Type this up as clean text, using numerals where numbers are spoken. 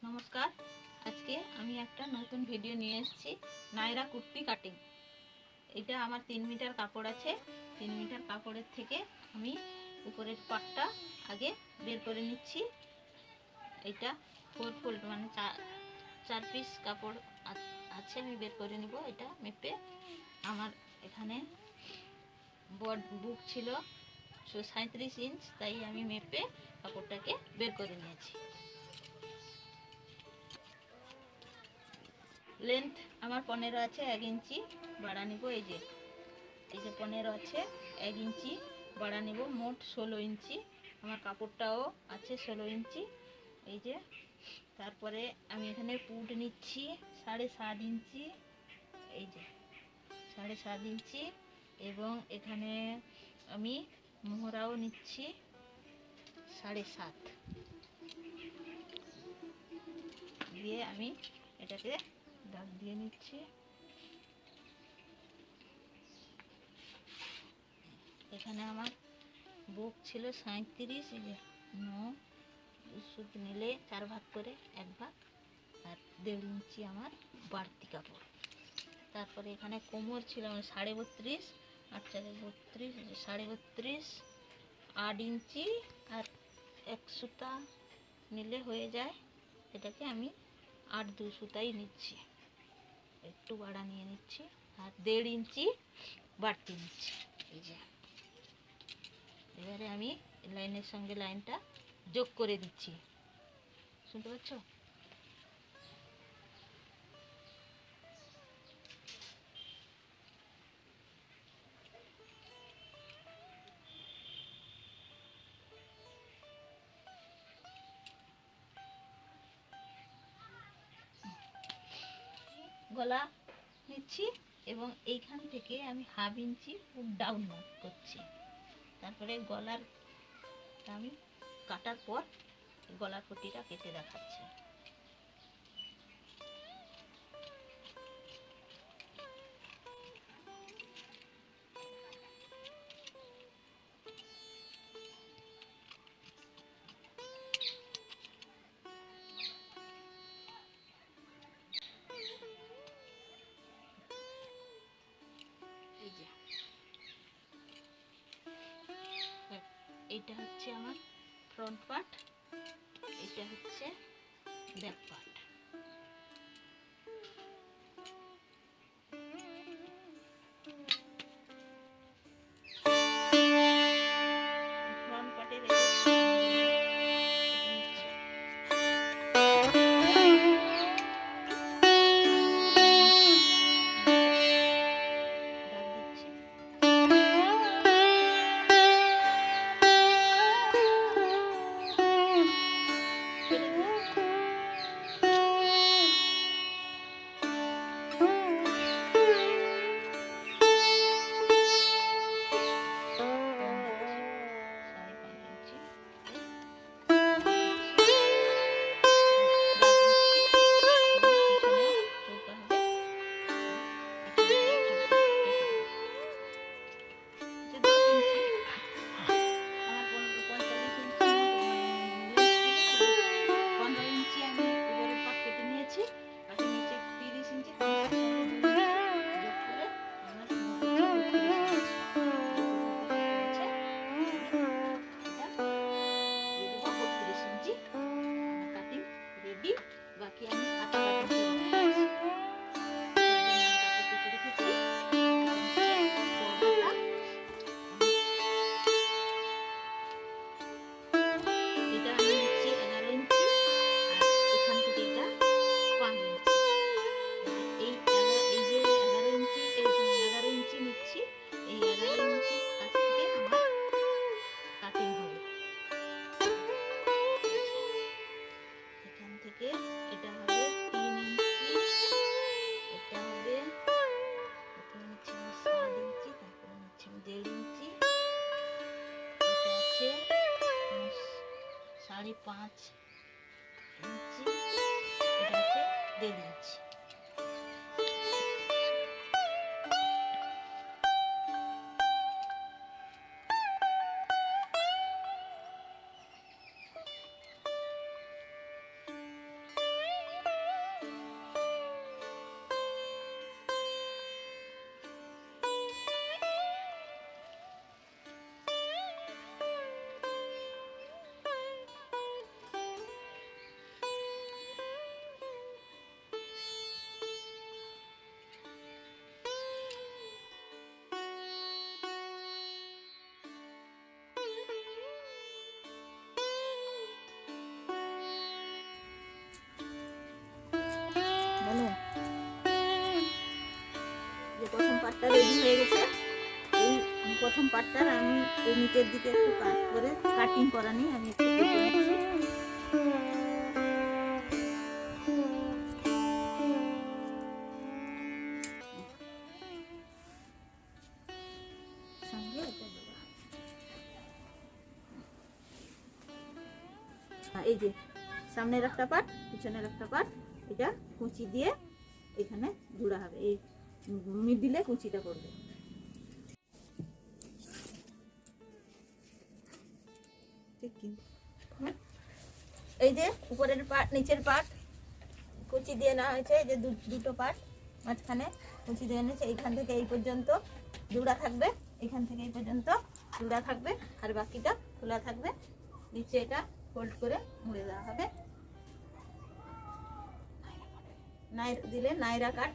নমস্কার। আজকে আমি একটা নতুন ভিডিও নিয়ে এসেছি, নায়রা কুর্তি কাটিং। এটা আমার 3 মিটার কাপড় আছে। 3 মিটার কাপড়ের থেকে আমি উপরের পাটটা আগে বের করে নিচ্ছি। এটা 4 ফোল্ড মানে 4 পিস কাপড় আছে, আমি বের করে নিব। এটা মেপে আমার এখানে বুক ছিল 37 ইঞ্চ, তাই আমি মেপে কাপড়টাকে বের করে নিয়েছি। লেন্থ আমার 15 আছে, 1 ইঞ্চি বাড়া নিব। এই যে 15 আছে, 1 ইঞ্চি বাড়া নিব। মোট 16 ইঞ্চি। আমার কাপড়টাও আছে 16 ইঞ্চি। এই যে তারপরে আমি এখানে পুট নিচ্ছি 7.5 ইঞ্চি। এই যে 7.5 ইঞ্চি, এবং এখানে আমি মোহরাও নিচ্ছি 7.5 দিয়ে আমি এটাকে দাগ দিয়ে নিচ্ছি। এখানে আমার বুক ছিল 37, এই যে 9 সুত নিলে 4 ভাগ করে 1 ভাগ, আর 1.5 ইঞ্চি আমার বাড়তি কাপড়। তারপরে এখানে কোমর ছিল আমার 32.5, 8 4 32, 32.5, 8 ইঞ্চি আর 1 সুতা নিলে হয়ে যায়। এটাকে আমি 8-2 সুতাই নিচ্ছি, একটু বাড়া নিয়ে নিচ্ছি, আর 1.5 ইঞ্চি বাড়তি নিচ্ছি। এই যে এবারে আমি লাইনের সঙ্গে লাইনটা যোগ করে দিচ্ছি। শুনতে পাচ্ছ? গলা নিচ্ছি এবং এইখান থেকে আমি 1/2 ইঞ্চি ডাউন করছি। তারপরে গলার আমি কাটার পর গলার পট্টিটা কেটে দেখাচ্ছি। এই যে এইটা হচ্ছে আমার ফ্রন্ট পার্ট, এটা হচ্ছে ব্যাক পার্ট। ফ্রন্ট পার্টের বাকি আমি হাতা কাটিং এটা হবে 3 ইঞ্চি, এটা হবে প্রথমে নিচ্ছি 7 ইঞ্চি, তারপরে নিচ্ছি 1.5 ইঞ্চি, এটা আছে 5.5 ইঞ্চি, এটা আছে 1.5 ইঞ্চি। পাটটা রেডি হয়ে গেছে। এই প্রথম পাটটার আমি এই নিচের দিকে একটু কাট করে কাটিং করা নিই, আমি একটু কেটে নিচ্ছি। সঙ্গে এটা দেবো। এই যে সামনের একটা পাট, পিছনের একটা পাট, এটা কুচি দিয়ে এখানে জোড়া হবে, এই মিডিলে কুচিটা করবে। ঠিক কি এই যে উপরের পাট নিচের পাট কুচি দিয়ে নেওয়া হয়েছে, এই যে দুটো পাট মাঝখানে কুচি দিয়ে নিয়েছে। এইখান থেকে এই পর্যন্ত জোড়া থাকবে, এখান থেকে এই পর্যন্ত জোড়া থাকবে, আর বাকিটা খোলা থাকবে। নিচে এটা ফোল্ড করে মুড়ে দেওয়া হবে। দিলে নাইরা কাট।